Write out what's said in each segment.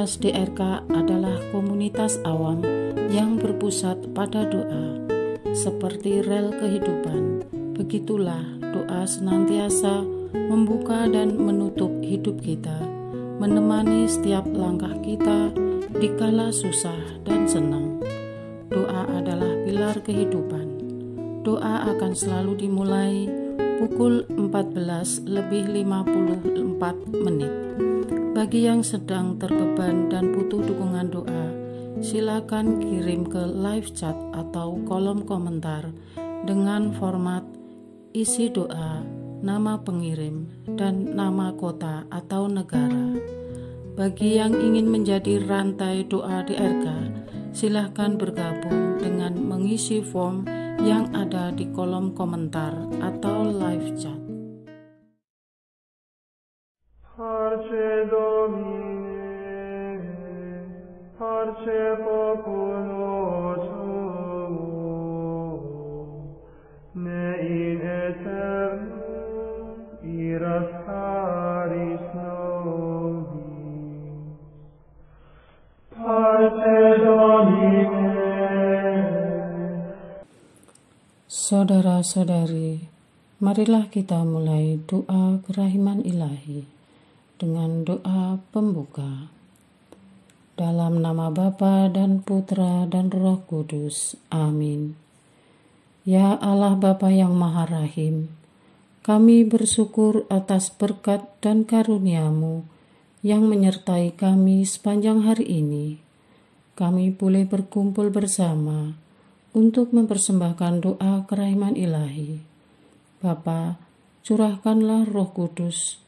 Komunitas DRK adalah komunitas awam yang berpusat pada doa. Seperti rel kehidupan, begitulah doa senantiasa membuka dan menutup hidup kita, menemani setiap langkah kita di kala susah dan senang. Doa adalah pilar kehidupan. Doa akan selalu dimulai pukul 14:54. Bagi yang sedang terbeban dan butuh dukungan doa, silakan kirim ke live chat atau kolom komentar dengan format isi doa, nama pengirim, dan nama kota atau negara. Bagi yang ingin menjadi rantai doa DRK, silakan bergabung dengan mengisi form yang ada di kolom komentar atau live chat. Parce Domine, parce populo tuo, ne in aeternum iras caris nobis. Parce Domine. Saudara-saudari, marilah kita mulai doa kerahiman ilahi dengan doa pembuka. Dalam nama Bapa dan Putra dan Roh Kudus. Amin. Ya Allah Bapa yang Maha Rahim, kami bersyukur atas berkat dan karunia-Mu yang menyertai kami sepanjang hari ini. Kami boleh berkumpul bersama untuk mempersembahkan doa kerahiman ilahi. Bapa, curahkanlah Roh Kudus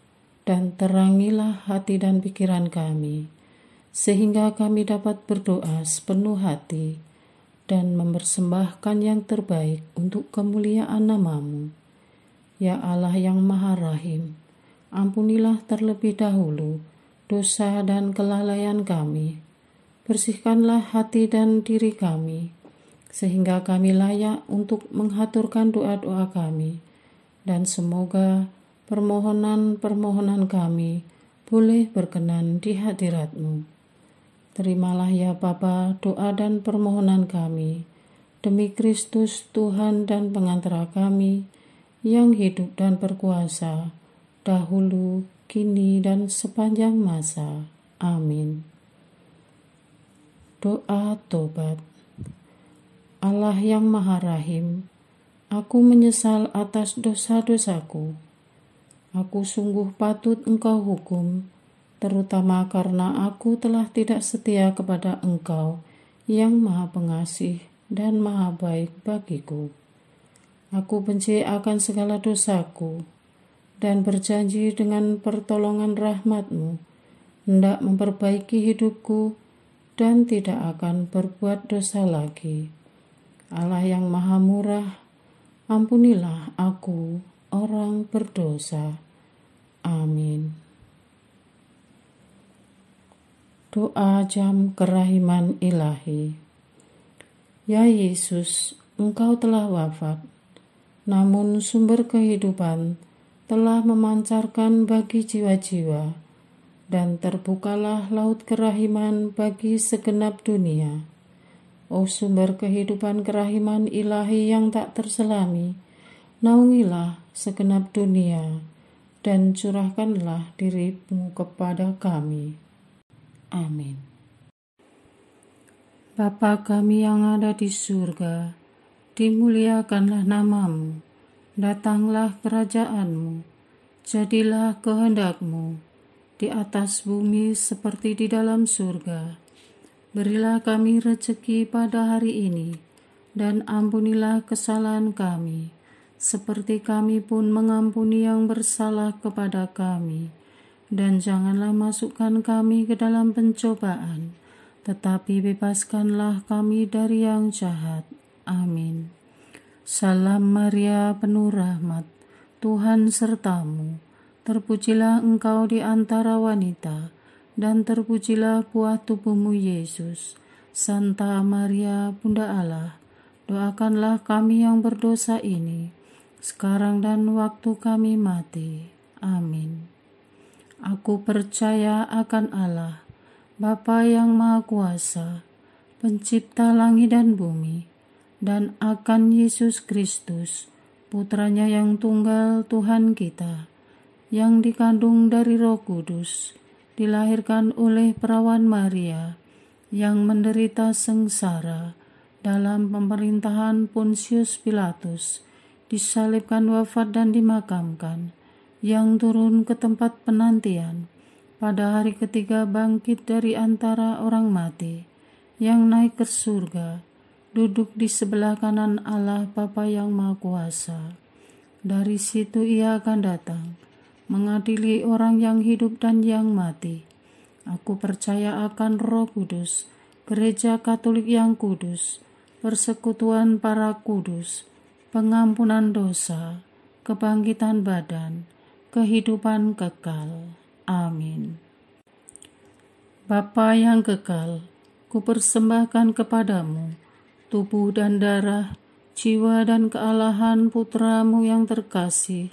dan terangilah hati dan pikiran kami, sehingga kami dapat berdoa sepenuh hati dan mempersembahkan yang terbaik untuk kemuliaan nama-Mu. Ya Allah yang Maha Rahim, ampunilah terlebih dahulu dosa dan kelalaian kami. Bersihkanlah hati dan diri kami, sehingga kami layak untuk menghaturkan doa-doa kami, dan semoga permohonan-permohonan kami boleh berkenan di hadirat-Mu. Terimalah ya Bapa doa dan permohonan kami, demi Kristus Tuhan dan pengantara kami, yang hidup dan berkuasa, dahulu, kini, dan sepanjang masa. Amin. Doa tobat. Allah yang Maha Rahim, aku menyesal atas dosa-dosaku. Aku sungguh patut Engkau hukum, terutama karena aku telah tidak setia kepada Engkau yang Maha Pengasih dan Maha Baik bagiku. Aku benci akan segala dosaku dan berjanji dengan pertolongan rahmat-Mu hendak memperbaiki hidupku dan tidak akan berbuat dosa lagi. Allah yang Maha Murah, ampunilah aku, orang berdosa. Amin. Doa jam kerahiman ilahi. Ya Yesus, Engkau telah wafat, namun sumber kehidupan telah memancarkan bagi jiwa-jiwa, dan terbukalah laut kerahiman bagi segenap dunia. O sumber kehidupan kerahiman ilahi yang tak terselami, naungilah segenap dunia dan curahkanlah diri-Mu kepada kami. Amin. Bapa kami yang ada di surga, dimuliakanlah nama-Mu, datanglah kerajaan-Mu, jadilah kehendak-Mu di atas bumi seperti di dalam surga. Berilah kami rezeki pada hari ini, dan ampunilah kesalahan kami, seperti kami pun mengampuni yang bersalah kepada kami. Dan janganlah masukkan kami ke dalam pencobaan, tetapi bebaskanlah kami dari yang jahat. Amin. Salam Maria, penuh rahmat, Tuhan serta-Mu. Terpujilah Engkau di antara wanita, dan terpujilah buah tubuh-Mu Yesus. Santa Maria, Bunda Allah, doakanlah kami yang berdosa ini, sekarang dan waktu kami mati. Amin. Aku percaya akan Allah, Bapa yang Maha Kuasa, Pencipta langit dan bumi, dan akan Yesus Kristus, Putranya yang tunggal Tuhan kita, yang dikandung dari Roh Kudus, dilahirkan oleh perawan Maria, yang menderita sengsara dalam pemerintahan Pontius Pilatus, disalibkan, wafat dan dimakamkan, yang turun ke tempat penantian, pada hari ketiga bangkit dari antara orang mati, yang naik ke surga, duduk di sebelah kanan Allah Bapa yang Maha Kuasa. Dari situ Ia akan datang, mengadili orang yang hidup dan yang mati. Aku percaya akan Roh Kudus, Gereja Katolik yang kudus, persekutuan para kudus, pengampunan dosa, kebangkitan badan, kehidupan kekal. Amin. Bapa yang kekal, kupersembahkan kepadamu tubuh dan darah, jiwa dan kealahan Putramu yang terkasih,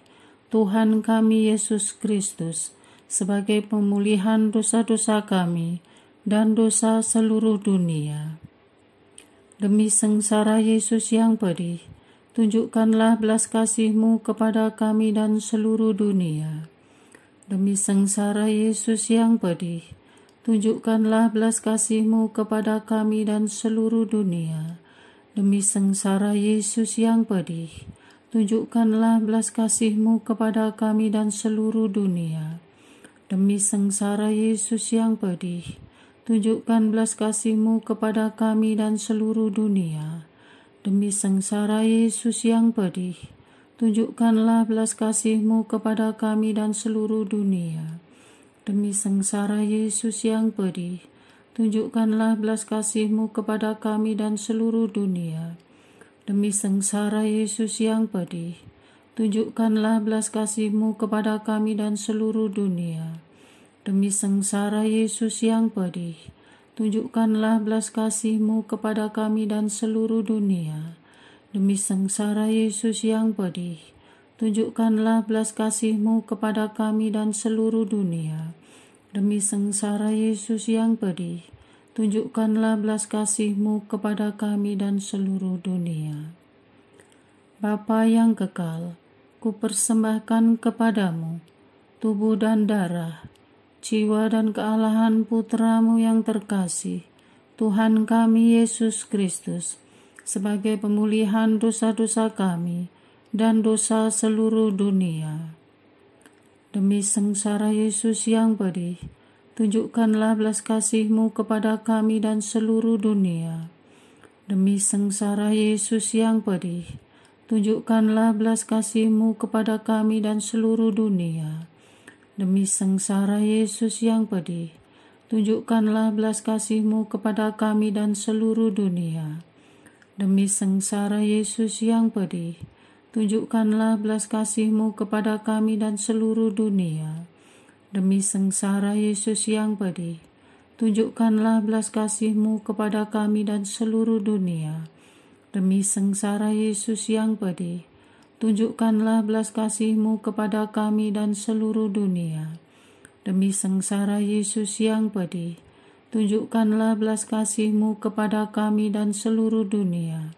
Tuhan kami Yesus Kristus, sebagai pemulihan dosa-dosa kami dan dosa seluruh dunia. Demi sengsara Yesus yang pedih, tunjukkanlah belas kasih-Mu kepada kami dan seluruh dunia. Demi sengsara Yesus yang pedih, tunjukkanlah belas kasih-Mu kepada kami dan seluruh dunia. Demi sengsara Yesus yang pedih, tunjukkanlah belas kasih-Mu kepada kami dan seluruh dunia. Demi sengsara Yesus yang pedih, tunjukkan belas kasih-Mu kepada kami dan seluruh dunia. Demi sengsara Yesus yang pedih, tunjukkanlah belas kasih-Mu kepada kami dan seluruh dunia. Demi sengsara Yesus yang pedih, tunjukkanlah belas kasih-Mu kepada kami dan seluruh dunia. Demi sengsara Yesus yang pedih, tunjukkanlah belas kasih-Mu kepada kami dan seluruh dunia. Demi sengsara Yesus yang pedih, tunjukkanlah belas kasih-Mu kepada kami dan seluruh dunia. Demi sengsara Yesus yang pedih, tunjukkanlah belas kasih-Mu kepada kami dan seluruh dunia. Demi sengsara Yesus yang pedih, tunjukkanlah belas kasih-Mu kepada kami dan seluruh dunia. Bapa yang kekal, kupersembahkan kepadamu tubuh dan darah, jiwa dan kealahan Putramu yang terkasih, Tuhan kami Yesus Kristus, sebagai pemulihan dosa-dosa kami dan dosa seluruh dunia. Demi sengsara Yesus yang pedih, tunjukkanlah belas kasih-Mu kepada kami dan seluruh dunia. Demi sengsara Yesus yang pedih, tunjukkanlah belas kasih-Mu kepada kami dan seluruh dunia. Demi sengsara Yesus yang pedih, tunjukkanlah belas kasih-Mu kepada kami dan seluruh dunia. Demi sengsara Yesus yang pedih, tunjukkanlah belas kasih-Mu kepada kami dan seluruh dunia. Demi sengsara Yesus yang pedih, tunjukkanlah belas kasih-Mu kepada kami dan seluruh dunia. Demi sengsara Yesus yang pedih, tunjukkanlah belas kasih-Mu kepada kami dan seluruh dunia. Demi sengsara Yesus yang pedih, tunjukkanlah belas kasih-Mu kepada kami dan seluruh dunia.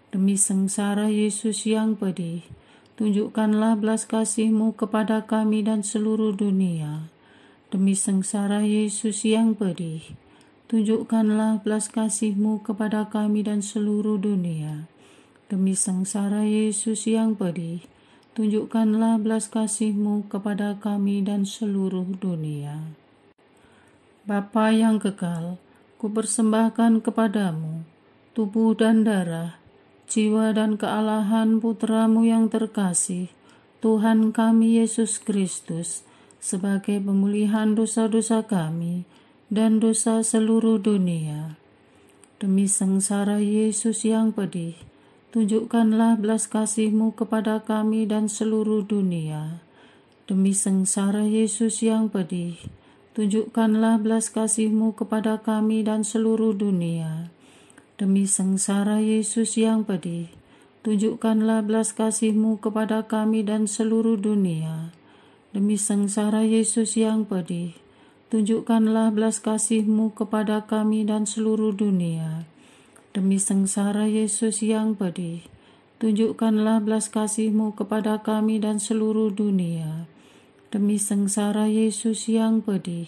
Demi sengsara Yesus yang pedih, tunjukkanlah belas kasih-Mu kepada kami dan seluruh dunia. Demi sengsara Yesus yang pedih, tunjukkanlah belas kasih-Mu kepada kami dan seluruh dunia. Demi sengsara Yesus yang pedih, tunjukkanlah belas kasih-Mu kepada kami dan seluruh dunia. Bapa yang kekal, kupersembahkan kepadamu tubuh dan darah, jiwa dan kealahan Putramu yang terkasih, Tuhan kami Yesus Kristus, sebagai pemulihan dosa-dosa kami dan dosa seluruh dunia. Demi sengsara Yesus yang pedih, tunjukkanlah belas kasih-Mu kepada kami dan seluruh dunia. Demi sengsara Yesus yang pedih, tunjukkanlah belas kasih-Mu kepada kami dan seluruh dunia. Demi sengsara Yesus yang pedih, tunjukkanlah belas kasih-Mu kepada kami dan seluruh dunia. Demi sengsara Yesus yang pedih, tunjukkanlah belas kasih-Mu kepada kami dan seluruh dunia. Demi sengsara Yesus yang pedih, tunjukkanlah belas kasih-Mu kepada kami dan seluruh dunia. Demi sengsara Yesus yang pedih,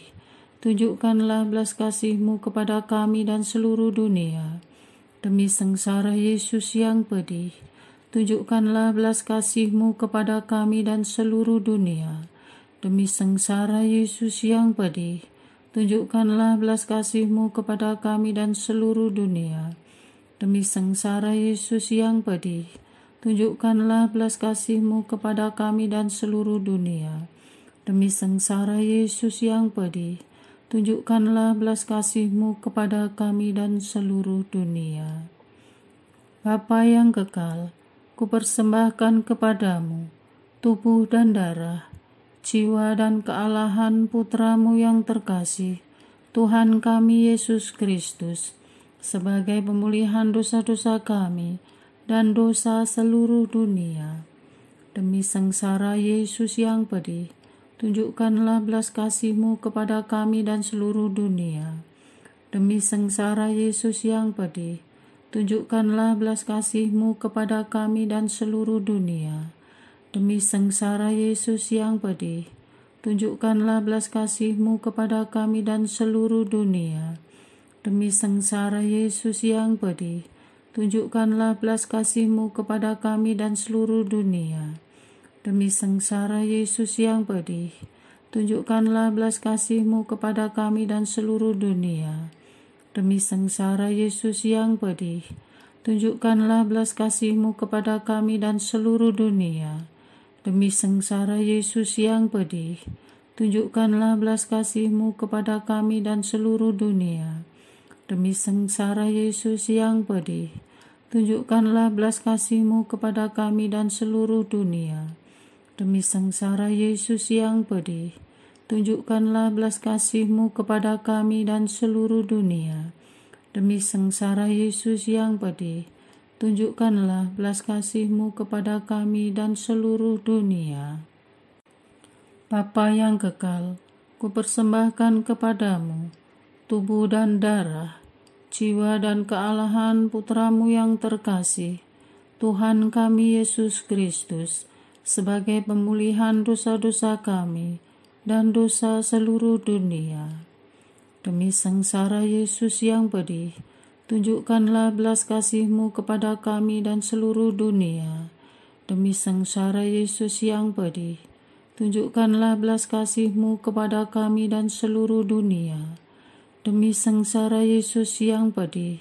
tunjukkanlah belas kasih-Mu kepada kami dan seluruh dunia. Demi sengsara Yesus yang pedih, tunjukkanlah belas kasih-Mu kepada kami dan seluruh dunia. Demi sengsara Yesus yang pedih, tunjukkanlah belas kasih-Mu kepada kami dan seluruh dunia. Demi sengsara Yesus yang pedih, tunjukkanlah belas kasih-Mu kepada kami dan seluruh dunia. Demi sengsara Yesus yang pedih, tunjukkanlah belas kasih-Mu kepada kami dan seluruh dunia. Bapa yang kekal, kupersembahkan kepadamu tubuh dan darah, jiwa dan kealahan Putra-Mu yang terkasih, Tuhan kami Yesus Kristus, sebagai pemulihan dosa-dosa kami dan dosa seluruh dunia. Demi sengsara Yesus yang pedih, tunjukkanlah belas kasih-Mu kepada kami dan seluruh dunia. Demi sengsara Yesus yang pedih, tunjukkanlah belas kasih-Mu kepada kami dan seluruh dunia. Demi sengsara Yesus yang pedih, tunjukkanlah belas kasih-Mu kepada kami dan seluruh dunia. Demi sengsara Yesus yang pedih, tunjukkanlah belas kasih-Mu kepada kami dan seluruh dunia. Demi sengsara Yesus yang pedih, tunjukkanlah belas kasih-Mu kepada kami dan seluruh dunia. Demi sengsara Yesus yang pedih, tunjukkanlah belas kasih-Mu kepada kami dan seluruh dunia. Demi sengsara Yesus yang pedih, tunjukkanlah belas kasih-Mu kepada kami dan seluruh dunia. Demi sengsara Yesus yang pedih, tunjukkanlah belas kasih-Mu kepada kami dan seluruh dunia. Demi sengsara Yesus yang pedih, tunjukkanlah belas kasih-Mu kepada kami dan seluruh dunia. Demi sengsara Yesus yang pedih, tunjukkanlah belas kasih-Mu kepada kami dan seluruh dunia. Bapa yang kekal, kupersembahkan kepadamu tubuh dan darah, jiwa dan kealahan Putra-Mu yang terkasih, Tuhan kami Yesus Kristus, sebagai pemulihan dosa-dosa kami dan dosa seluruh dunia. Demi sengsara Yesus yang pedih, tunjukkanlah belas kasih-Mu kepada kami dan seluruh dunia. Demi sengsara Yesus yang pedih, tunjukkanlah belas kasih-Mu kepada kami dan seluruh dunia. Demi sengsara Yesus yang pedih,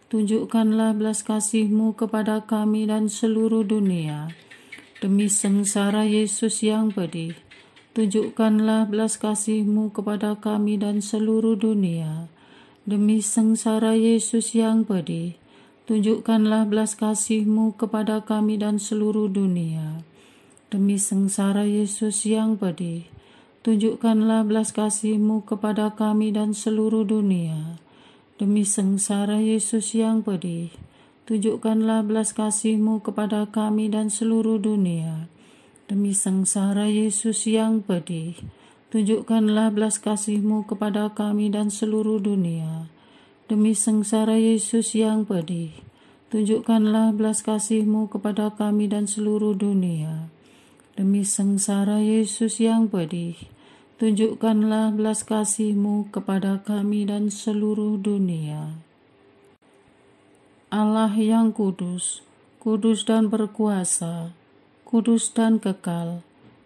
tunjukkanlah belas kasih-Mu kepada kami dan seluruh dunia. Demi sengsara Yesus yang pedih, tunjukkanlah belas kasih-Mu kepada kami dan seluruh dunia. Demi sengsara Yesus yang pedih, tunjukkanlah belas kasih-Mu kepada kami dan seluruh dunia. Demi sengsara Yesus yang pedih, tunjukkanlah belas kasih-Mu kepada kami dan seluruh dunia. Demi sengsara Yesus yang pedih, tunjukkanlah belas kasih-Mu kepada kami dan seluruh dunia. Demi sengsara Yesus yang pedih, tunjukkanlah belas kasih-Mu kepada kami dan seluruh dunia. Demi sengsara Yesus yang pedih, tunjukkanlah belas kasih-Mu kepada kami dan seluruh dunia. Demi sengsara Yesus yang pedih, tunjukkanlah belas kasih-Mu kepada kami dan seluruh dunia. Allah yang kudus, kudus dan berkuasa, kudus dan kekal,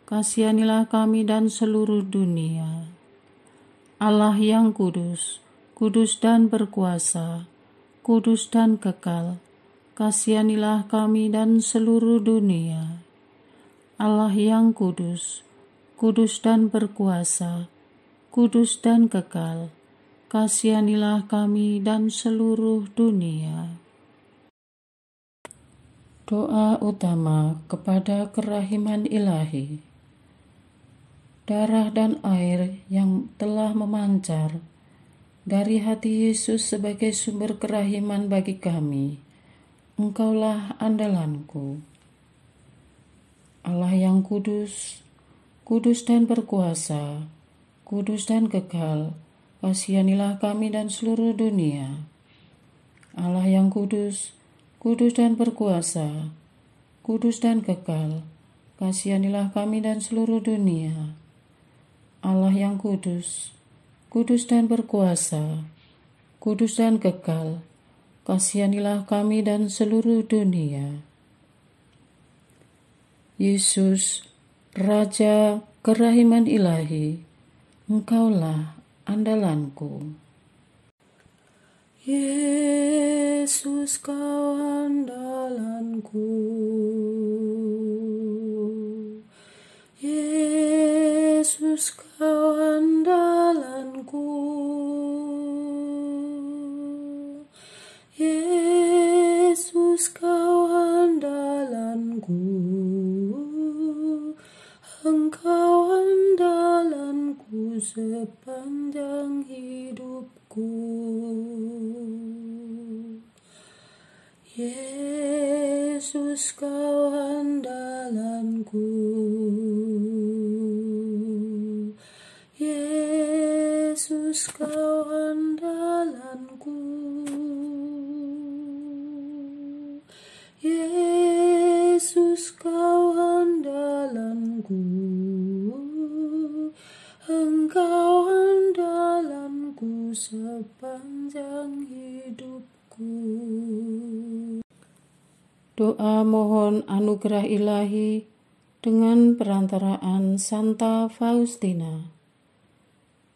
kasihanilah kami dan seluruh dunia. Allah yang kudus, kudus dan berkuasa, kudus dan kekal, kasihanilah kami dan seluruh dunia. Allah yang kudus, kudus dan berkuasa, kudus dan kekal, kasihanilah kami dan seluruh dunia. Doa utama kepada kerahiman ilahi. Darah dan air yang telah memancar dari hati Yesus sebagai sumber kerahiman bagi kami, Engkaulah andalanku. Allah yang kudus, kudus dan berkuasa, kudus dan kekal, kasihanilah kami dan seluruh dunia. Allah yang kudus, kudus dan berkuasa, kudus dan kekal, kasihanilah kami dan seluruh dunia. Allah yang kudus, kudus dan berkuasa, kudus dan kekal, kasihanilah kami dan seluruh dunia. Yesus, Raja kerahiman ilahi, Engkaulah andalanku. Yesus, Kau andalanku. Yesus, Kau andalanku. Yesus, Kau andalanku. Engkau andalanku sepanjang hidupku. Yesus, Kau andalanku. Yesus, Kau andalanku. Yesus, Kau andalanku. Engkau andalanku sepanjang hidupku. Doa mohon anugerah ilahi dengan perantaraan Santa Faustina.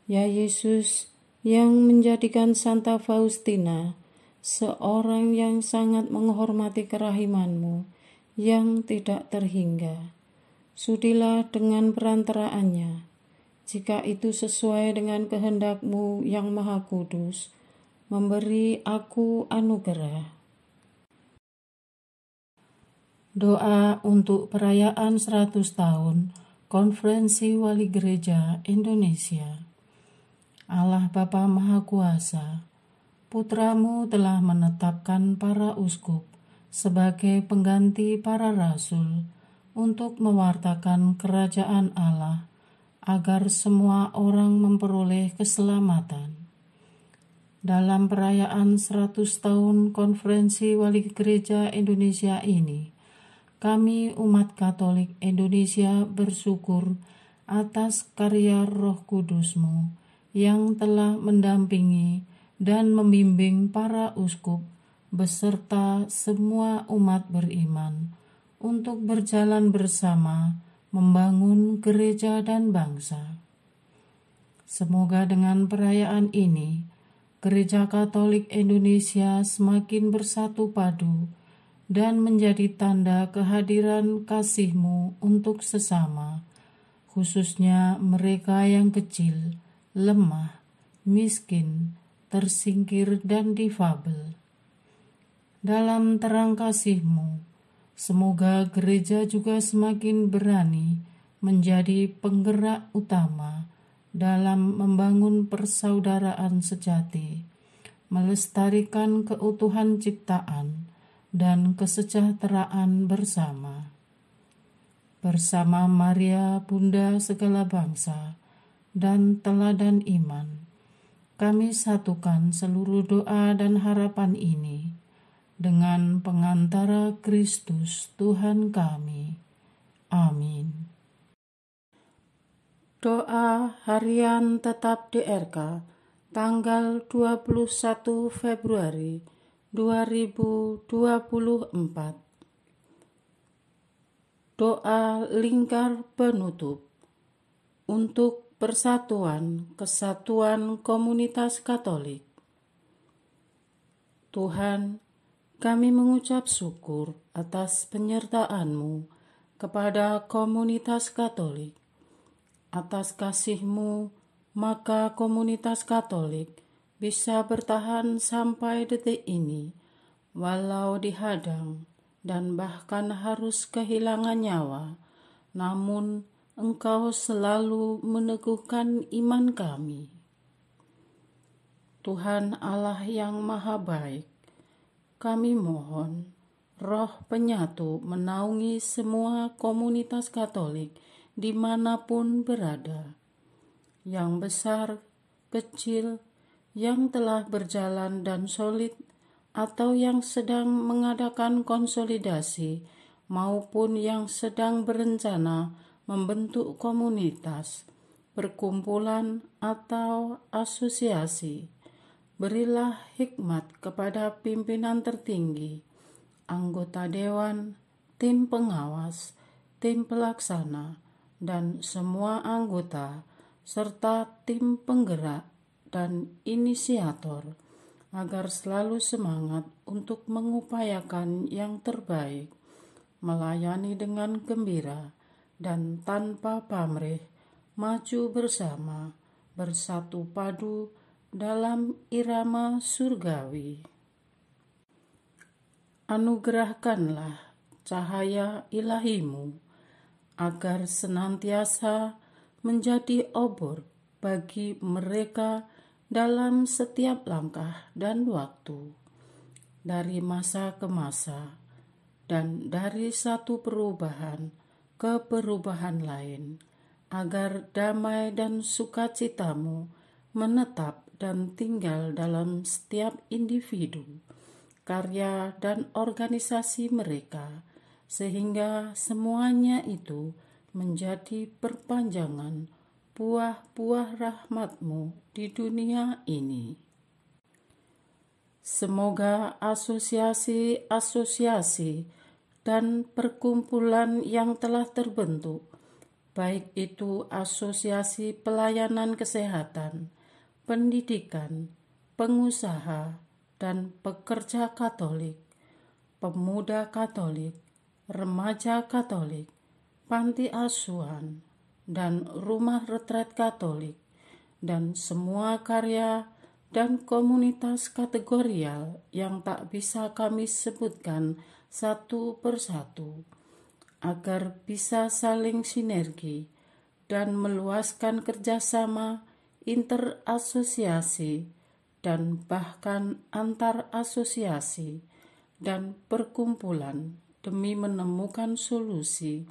Ya Yesus, yang menjadikan Santa Faustina seorang yang sangat menghormati kerahiman-Mu yang tidak terhingga, sudilah dengan perantaraannya, jika itu sesuai dengan kehendak-Mu yang maha kudus, memberi aku anugerah. Doa untuk perayaan 100 tahun Konferensi Wali Gereja Indonesia. Allah Bapa Maha Kuasa, Putra-Mu telah menetapkan para uskup sebagai pengganti para rasul untuk mewartakan kerajaan Allah agar semua orang memperoleh keselamatan. Dalam perayaan 100 tahun Konferensi Wali Gereja Indonesia ini, kami umat Katolik Indonesia bersyukur atas karya Roh Kudus-Mu yang telah mendampingi dan membimbing para uskup beserta semua umat beriman untuk berjalan bersama membangun gereja dan bangsa. Semoga dengan perayaan ini, Gereja Katolik Indonesia semakin bersatu padu dan menjadi tanda kehadiran kasih-Mu untuk sesama, khususnya mereka yang kecil, lemah, miskin, tersingkir, dan difabel. Dalam terang kasih-Mu, semoga gereja juga semakin berani menjadi penggerak utama dalam membangun persaudaraan sejati, melestarikan keutuhan ciptaan, dan kesejahteraan bersama. Bersama Maria, Bunda segala bangsa, dan teladan iman, kami satukan seluruh doa dan harapan ini dengan pengantara Kristus Tuhan kami. Amin. Doa harian tetap DRK tanggal 21 Februari 2024. Doa lingkar penutup untuk persatuan kesatuan komunitas Katolik. Tuhan, kami mengucap syukur atas penyertaan-Mu kepada komunitas Katolik. Atas kasih-Mu, maka komunitas Katolik bisa bertahan sampai detik ini, walau dihadang dan bahkan harus kehilangan nyawa, namun Engkau selalu meneguhkan iman kami. Tuhan Allah yang maha baik, kami mohon Roh Penyatu menaungi semua komunitas Katolik dimanapun berada, yang besar, kecil, yang telah berjalan dan solid, atau yang sedang mengadakan konsolidasi, maupun yang sedang berencana membentuk komunitas, perkumpulan, atau asosiasi. Berilah hikmat kepada pimpinan tertinggi, anggota dewan, tim pengawas, tim pelaksana, dan semua anggota, serta tim penggerak dan inisiator, agar selalu semangat untuk mengupayakan yang terbaik, melayani dengan gembira dan tanpa pamrih, maju bersama, bersatu padu dalam irama surgawi. Anugerahkanlah cahaya ilahimu, agar senantiasa menjadi obor bagi mereka dalam setiap langkah dan waktu, dari masa ke masa, dan dari satu perubahan ke perubahan lain, agar damai dan sukacitamu menetap dan tinggal dalam setiap individu, karya dan organisasi mereka, sehingga semuanya itu menjadi perpanjangan buah-buah rahmat-Mu di dunia ini. Semoga asosiasi-asosiasi dan perkumpulan yang telah terbentuk, baik itu asosiasi pelayanan kesehatan, pendidikan, pengusaha, dan pekerja Katolik, pemuda Katolik, remaja Katolik, panti asuhan, dan rumah retret Katolik, dan semua karya dan komunitas kategorial yang tak bisa kami sebutkan satu persatu, agar bisa saling sinergi dan meluaskan kerjasama interasosiasi dan bahkan antar asosiasi dan perkumpulan demi menemukan solusi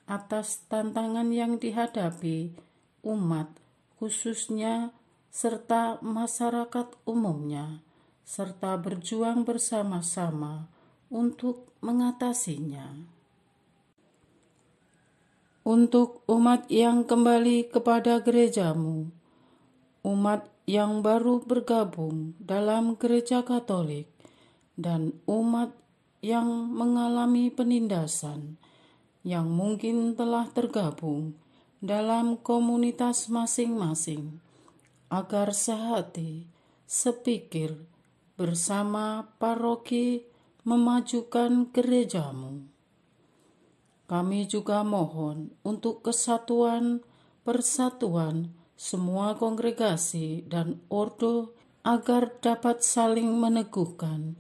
atas tantangan yang dihadapi umat khususnya serta masyarakat umumnya, serta berjuang bersama-sama untuk mengatasinya. Untuk umat yang kembali kepada gerejamu, umat yang baru bergabung dalam gereja Katolik, dan umat yang mengalami penindasan, yang mungkin telah tergabung dalam komunitas masing-masing, agar sehati, sepikir, bersama paroki memajukan gerejamu. Kami juga mohon untuk kesatuan, persatuan semua kongregasi dan ordo, agar dapat saling meneguhkan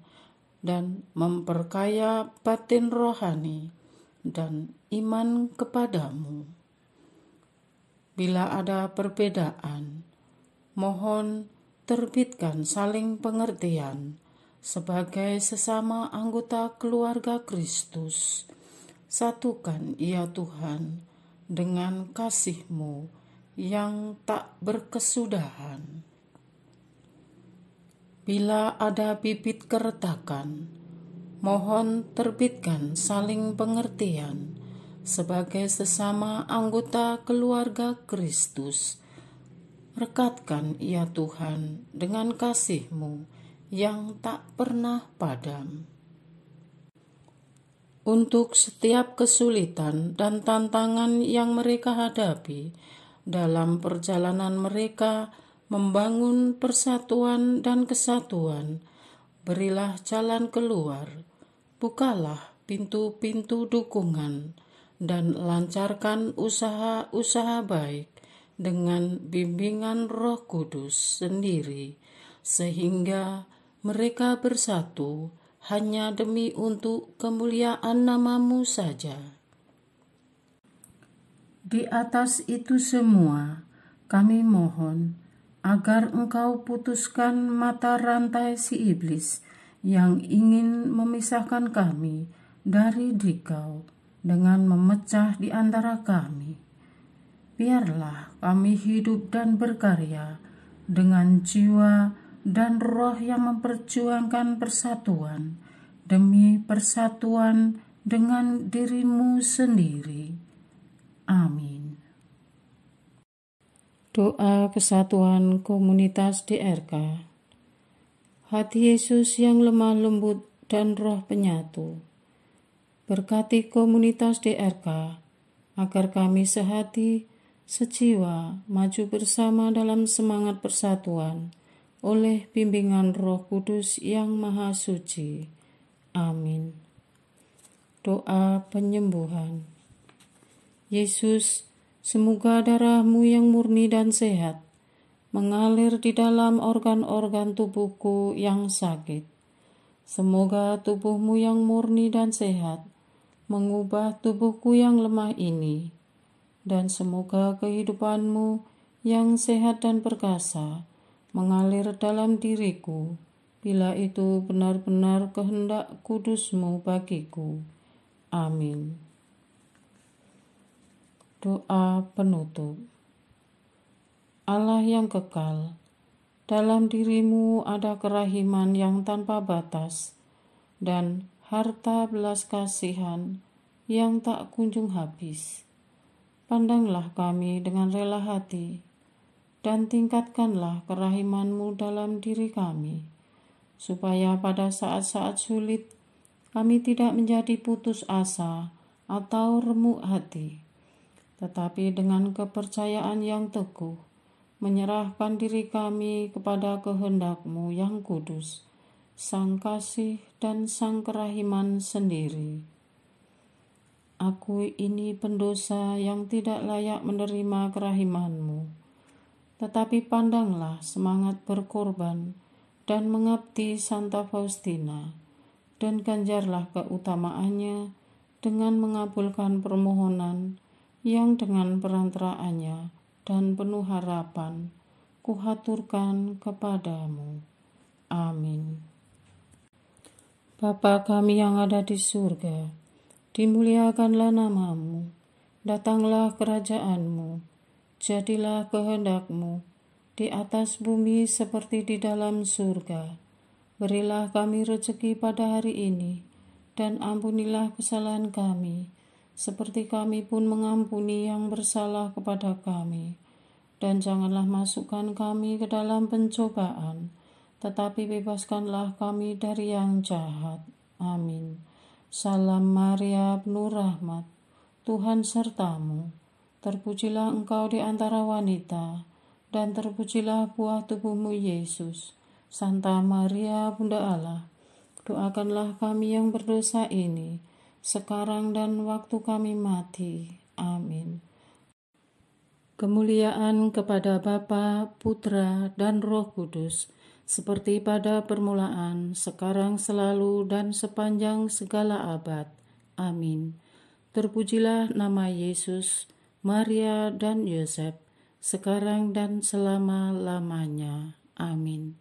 dan memperkaya batin rohani dan iman kepadamu. Bila ada perbedaan, mohon terbitkan saling pengertian sebagai sesama anggota keluarga Kristus. Satukan ya Tuhan dengan kasih-Mu yang tak berkesudahan. Bila ada bibit keretakan, mohon terbitkan saling pengertian sebagai sesama anggota keluarga Kristus. Rekatkan ya Tuhan dengan kasih-Mu yang tak pernah padam. Untuk setiap kesulitan dan tantangan yang mereka hadapi dalam perjalanan mereka membangun persatuan dan kesatuan, berilah jalan keluar, bukalah pintu-pintu dukungan, dan lancarkan usaha-usaha baik dengan bimbingan Roh Kudus sendiri, sehingga mereka bersatu hanya demi untuk kemuliaan nama-Mu saja. Di atas itu semua, kami mohon agar Engkau putuskan mata rantai si iblis yang ingin memisahkan kami dari Dikau dengan memecah di antara kami. biarlah kami hidup dan berkarya dengan jiwa dan roh yang memperjuangkan persatuan demi persatuan dengan diri-Mu sendiri. Amin. Doa kesatuan komunitas DRK. Hati Yesus yang lemah lembut dan roh penyatu, berkati komunitas DRK agar kami sehati, sejiwa, maju bersama dalam semangat persatuan oleh bimbingan Roh Kudus yang Maha Suci. Amin. Doa penyembuhan. Yesus, semoga darah-Mu yang murni dan sehat mengalir di dalam organ-organ tubuhku yang sakit. Semoga tubuh-Mu yang murni dan sehat mengubah tubuhku yang lemah ini, dan semoga kehidupan-Mu yang sehat dan perkasa mengalir dalam diriku, bila itu benar-benar kehendak kudus-Mu bagiku. Amin. Doa penutup. Allah yang kekal, dalam diri-Mu ada kerahiman yang tanpa batas dan harta belas kasihan yang tak kunjung habis. Pandanglah kami dengan rela hati dan tingkatkanlah kerahiman-Mu dalam diri kami, supaya pada saat-saat sulit kami tidak menjadi putus asa atau remuk hati, tetapi dengan kepercayaan yang teguh menyerahkan diri kami kepada kehendak-Mu yang kudus, Sang Kasih dan Sang Kerahiman sendiri. Aku ini pendosa yang tidak layak menerima kerahiman-Mu, tetapi pandanglah semangat berkorban dan mengabdi Santa Faustina, dan ganjarlah keutamaannya dengan mengabulkan permohonan yang dengan perantaraannya dan penuh harapan kuhaturkan kepadamu. Amin. Bapa kami yang ada di surga, dimuliakanlah nama-Mu, datanglah kerajaan-Mu, jadilah kehendak-Mu di atas bumi seperti di dalam surga. Berilah kami rezeki pada hari ini, dan ampunilah kesalahan kami, seperti kami pun mengampuni yang bersalah kepada kami. Dan janganlah masukkan kami ke dalam pencobaan, tetapi bebaskanlah kami dari yang jahat. Amin. Salam Maria, penuh rahmat, Tuhan sertamu. Terpujilah engkau di antara wanita, dan terpujilah buah tubuhmu Yesus. Santa Maria, Bunda Allah, doakanlah kami yang berdosa ini, sekarang dan waktu kami mati. Amin. Kemuliaan kepada Bapa, Putra, dan Roh Kudus, seperti pada permulaan, sekarang, selalu, dan sepanjang segala abad. Amin. Terpujilah nama Yesus, Maria, dan Yosef, sekarang dan selama-lamanya. Amin.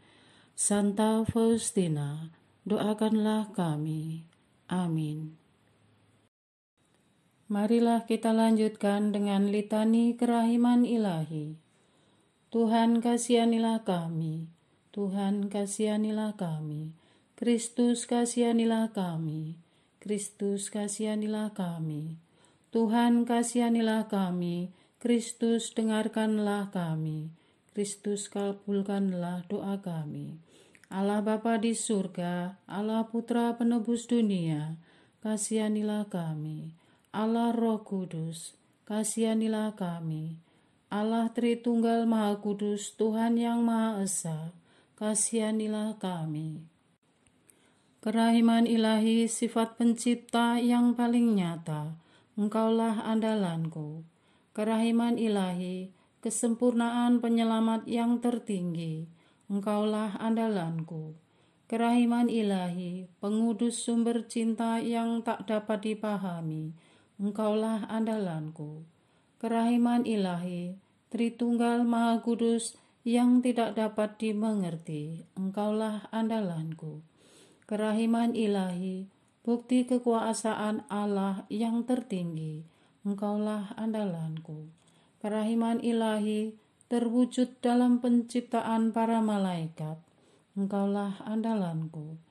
Santa Faustina, doakanlah kami. Amin. Marilah kita lanjutkan dengan litani kerahiman ilahi. Tuhan kasihanilah kami, Tuhan kasihanilah kami, Kristus kasihanilah kami, Kristus kasihanilah kami, Tuhan kasihanilah kami, Kristus dengarkanlah kami, Kristus kabulkanlah doa kami. Allah Bapa di surga, Allah Putra penebus dunia, kasihanilah kami. Allah Roh Kudus, kasihanilah kami. Allah Tritunggal Maha Kudus, Tuhan yang Maha Esa, kasihanilah kami. Kerahiman ilahi, sifat pencipta yang paling nyata, Engkaulah andalanku. Kerahiman ilahi, kesempurnaan penyelamat yang tertinggi, Engkaulah andalanku. Kerahiman ilahi, pengudus sumber cinta yang tak dapat dipahami, Engkaulah andalanku. Kerahiman ilahi, Tritunggal Maha Kudus yang tidak dapat dimengerti, Engkaulah andalanku. Kerahiman ilahi, bukti kekuasaan Allah yang tertinggi, Engkaulah andalanku. Kerahiman ilahi terwujud dalam penciptaan para malaikat. Engkaulah andalanku.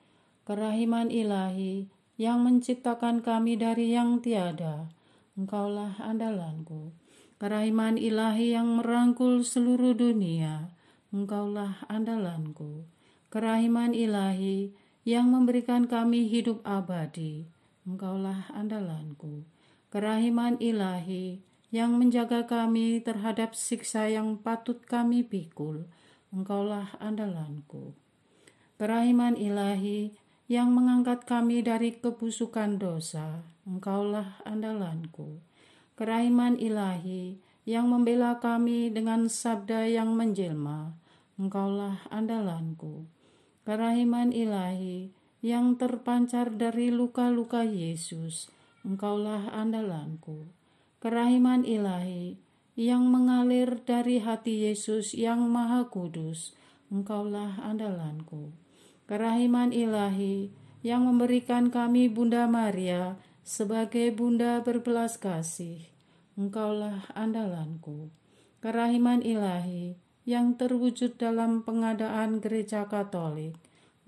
Kerahiman ilahi yang menciptakan kami dari yang tiada. Engkaulah andalanku. Kerahiman ilahi yang merangkul seluruh dunia. Engkaulah andalanku. Kerahiman ilahi yang memberikan kami hidup abadi. Engkaulah andalanku. Kerahiman ilahi yang menjaga kami terhadap siksa yang patut kami pikul. Engkaulah andalanku. Kerahiman ilahi yang mengangkat kami dari kebusukan dosa. Engkaulah andalanku. Kerahiman ilahi yang membela kami dengan sabda yang menjelma. Engkaulah andalanku. Kerahiman ilahi yang terpancar dari luka-luka Yesus. Engkaulah andalanku. Kerahiman ilahi yang mengalir dari hati Yesus yang Maha Kudus. Engkaulah andalanku. Kerahiman ilahi yang memberikan kami Bunda Maria sebagai bunda berbelas kasih. Engkaulah andalanku. Kerahiman ilahi yang terwujud dalam pengadaan gereja Katolik.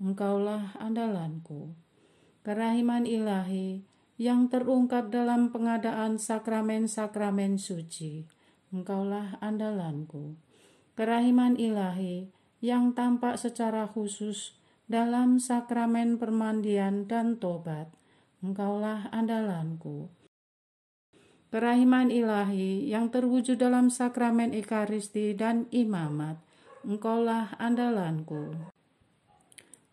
Engkaulah andalanku. Kerahiman ilahi yang terungkap dalam pengadaan sakramen-sakramen suci. Engkaulah andalanku. Kerahiman ilahi yang tampak secara khusus dalam sakramen permandian dan tobat. Engkaulah andalanku. Kerahiman ilahi yang terwujud dalam sakramen Ekaristi dan imamat. Engkaulah andalanku.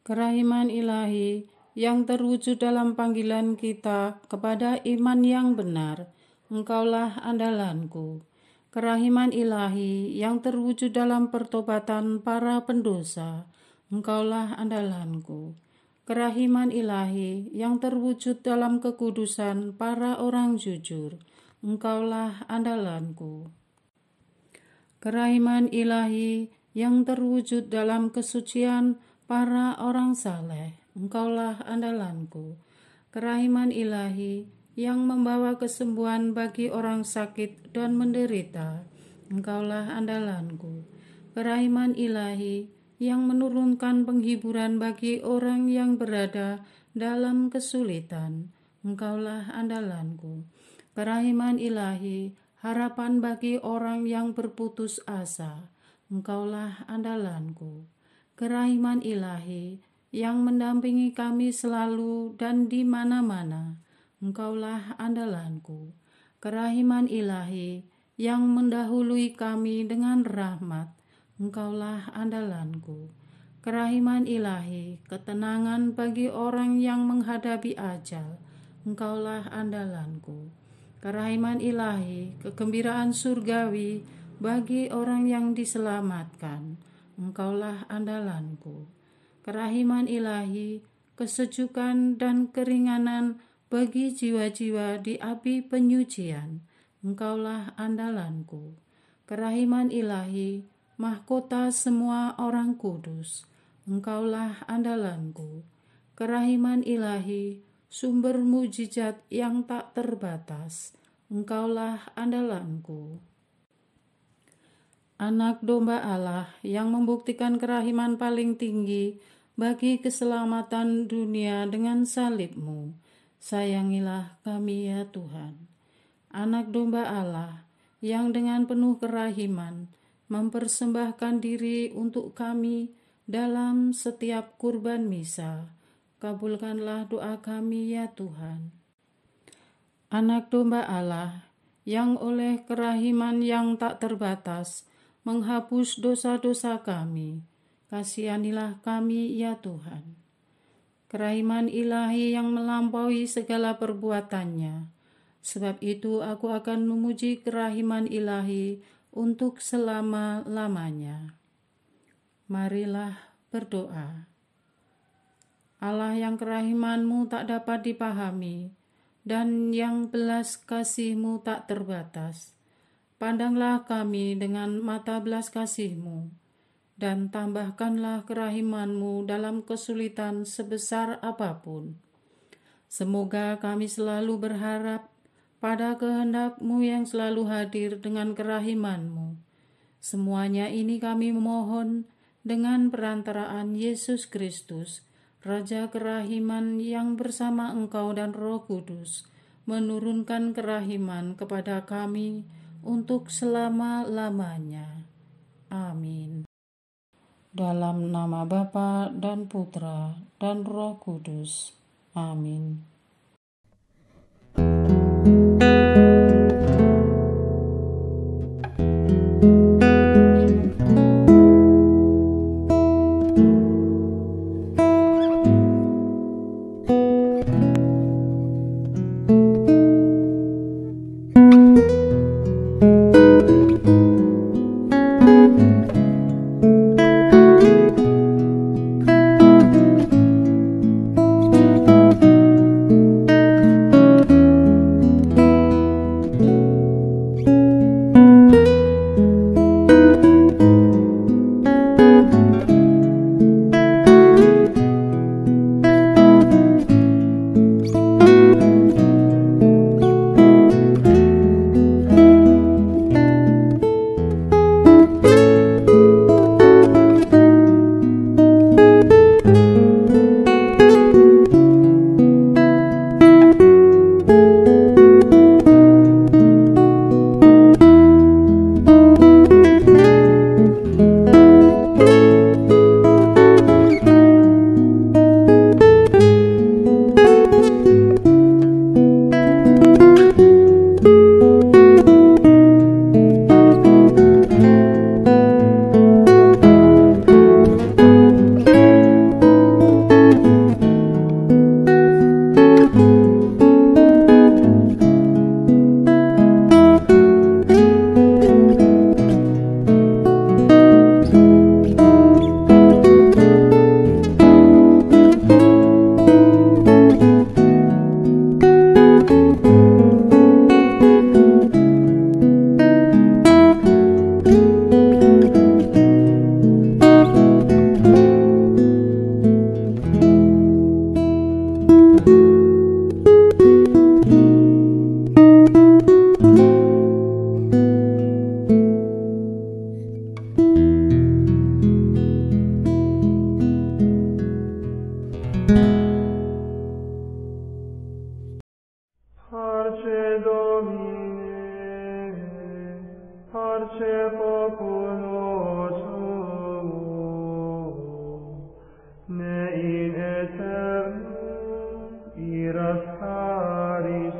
Kerahiman ilahi yang terwujud dalam panggilan kita kepada iman yang benar. Engkaulah andalanku. Kerahiman ilahi yang terwujud dalam pertobatan para pendosa. Engkaulah andalanku. Kerahiman ilahi yang terwujud dalam kekudusan para orang jujur. Engkaulah andalanku. Kerahiman ilahi yang terwujud dalam kesucian para orang saleh. Engkaulah andalanku. Kerahiman ilahi yang membawa kesembuhan bagi orang sakit dan menderita. Engkaulah andalanku. Kerahiman ilahi yang menurunkan penghiburan bagi orang yang berada dalam kesulitan. Engkaulah andalanku. Kerahiman ilahi, harapan bagi orang yang berputus asa. Engkaulah andalanku. Kerahiman ilahi yang mendampingi kami selalu dan di mana-mana. Engkaulah andalanku. Kerahiman ilahi yang mendahului kami dengan rahmat. Engkaulah andalanku. Kerahiman ilahi, ketenangan bagi orang yang menghadapi ajal. Engkaulah andalanku. Kerahiman ilahi, kegembiraan surgawi bagi orang yang diselamatkan. Engkaulah andalanku. Kerahiman ilahi, kesejukan dan keringanan bagi jiwa-jiwa di api penyucian. Engkaulah andalanku. Kerahiman ilahi, mahkota semua orang kudus. Engkaulah andalanku. Kerahiman ilahi, sumber mujizat yang tak terbatas. Engkaulah andalanku. Anak domba Allah yang membuktikan kerahiman paling tinggi bagi keselamatan dunia dengan salib-Mu. Sayangilah kami ya Tuhan. Anak domba Allah yang dengan penuh kerahiman mempersembahkan diri untuk kami dalam setiap kurban misa. Kabulkanlah doa kami ya Tuhan. Anak domba Allah yang oleh kerahiman yang tak terbatas menghapus dosa-dosa kami, kasihanilah kami ya Tuhan. Kerahiman ilahi yang melampaui segala perbuatannya, sebab itu aku akan memuji kerahiman ilahi untuk selama-lamanya. Marilah berdoa. Allah yang kerahiman-Mu tak dapat dipahami, dan yang belas kasih-Mu tak terbatas, pandanglah kami dengan mata belas kasih-Mu, dan tambahkanlah kerahiman-Mu dalam kesulitan sebesar apapun. Semoga kami selalu berharap pada kehendak-Mu yang selalu hadir dengan kerahiman-Mu. Semuanya ini kami memohon dengan perantaraan Yesus Kristus, Raja kerahiman yang bersama Engkau dan Roh Kudus, menurunkan kerahiman kepada kami untuk selama-lamanya. Amin. Dalam nama Bapa dan Putra dan Roh Kudus. Amin. Parce Domine, parce populo tuo, ne in aeternum iras caris